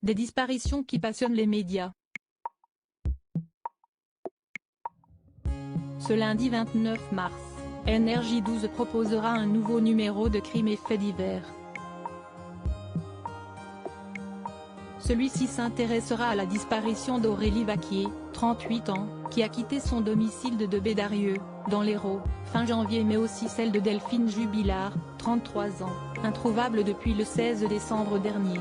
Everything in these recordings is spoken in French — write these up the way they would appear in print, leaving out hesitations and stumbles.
Des disparitions qui passionnent les médias. Ce lundi 29 mars, NRJ12 proposera un nouveau numéro de Crimes et faits divers. Celui-ci s'intéressera à la disparition d'Aurélie Vaquier, 38 ans, qui a quitté son domicile de Bédarieux, dans l'Hérault, fin janvier, mais aussi celle de Delphine Jubilard, 33 ans, introuvable depuis le 16 décembre dernier.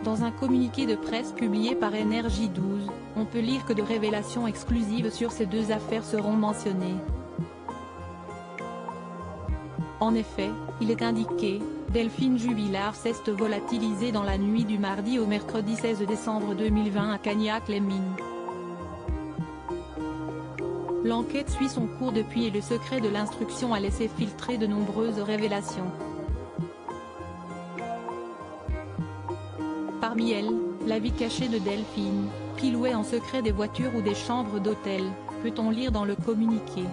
Dans un communiqué de presse publié par NRJ12, on peut lire que de révélations exclusives sur ces deux affaires seront mentionnées. En effet, il est indiqué, Delphine Jubilard s'est volatilisée dans la nuit du mardi au mercredi 16 décembre 2020 à Cagnac-les-Mines. L'enquête suit son cours depuis et le secret de l'instruction a laissé filtrer de nombreuses révélations. Parmi elles, la vie cachée de Delphine, qui louait en secret des voitures ou des chambres d'hôtel, peut-on lire dans le communiqué.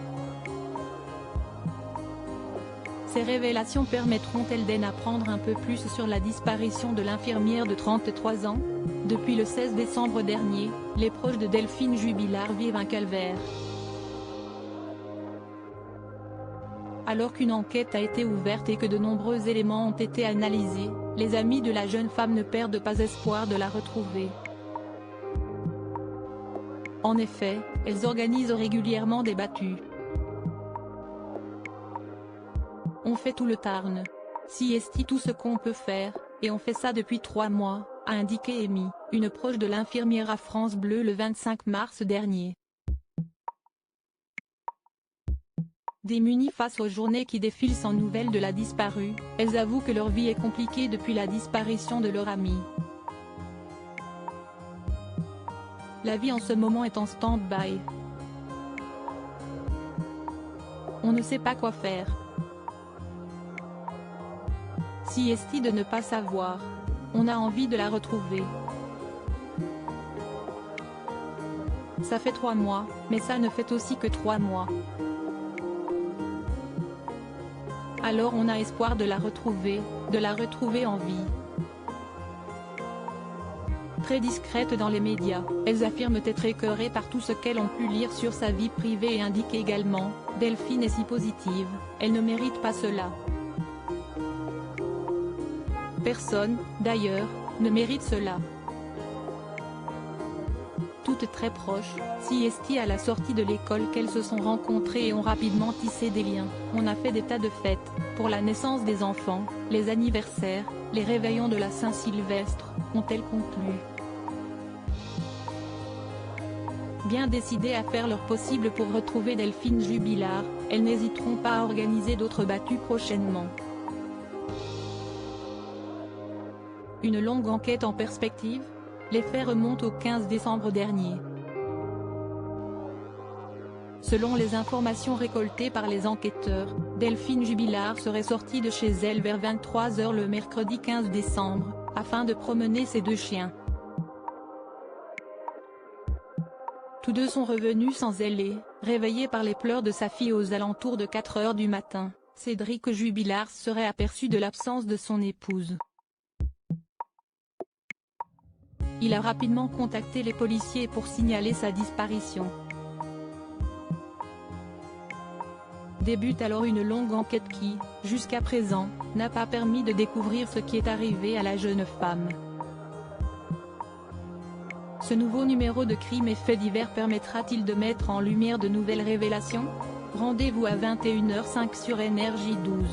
Ces révélations permettront-elles d'en apprendre un peu plus sur la disparition de l'infirmière de 33 ans? Depuis le 16 décembre dernier, les proches de Delphine Jubilard vivent un calvaire. Alors qu'une enquête a été ouverte et que de nombreux éléments ont été analysés, les amis de la jeune femme ne perdent pas espoir de la retrouver. En effet, elles organisent régulièrement des battues. On fait tout le Tarn. Si est tout ce qu'on peut faire, et on fait ça depuis 3 mois, a indiqué Amy, une proche de l'infirmière à France Bleu le 25 mars dernier. Démunies face aux journées qui défilent sans nouvelles de la disparue, elles avouent que leur vie est compliquée depuis la disparition de leur amie. La vie en ce moment est en stand-by. On ne sait pas quoi faire. Si est de ne pas savoir. On a envie de la retrouver. Ça fait 3 mois, mais ça ne fait aussi que 3 mois. Alors on a espoir de la retrouver en vie. Très discrète dans les médias, elles affirment être écœurées par tout ce qu'elles ont pu lire sur sa vie privée et indiquent également, Delphine est si positive, elle ne mérite pas cela. Personne, d'ailleurs, ne mérite cela. Toutes très proches, si est à la sortie de l'école qu'elles se sont rencontrées et ont rapidement tissé des liens, on a fait des tas de fêtes, pour la naissance des enfants, les anniversaires, les réveillons de la Saint-Sylvestre, ont-elles conclu. Bien décidées à faire leur possible pour retrouver Delphine Jubilard, elles n'hésiteront pas à organiser d'autres battues prochainement. Une longue enquête en perspective? Les faits remontent au 15 décembre dernier. Selon les informations récoltées par les enquêteurs, Delphine Jubilard serait sortie de chez elle vers 23 h le mercredi 15 décembre, afin de promener ses 2 chiens. Tous deux sont revenus sans elle et, réveillé par les pleurs de sa fille aux alentours de 4 h du matin, Cédric Jubilard serait aperçu de l'absence de son épouse. Il a rapidement contacté les policiers pour signaler sa disparition. Débute alors une longue enquête qui, jusqu'à présent, n'a pas permis de découvrir ce qui est arrivé à la jeune femme. Ce nouveau numéro de Crimes et faits divers permettra-t-il de mettre en lumière de nouvelles révélations? Rendez-vous à 21 h 05 sur NRJ12.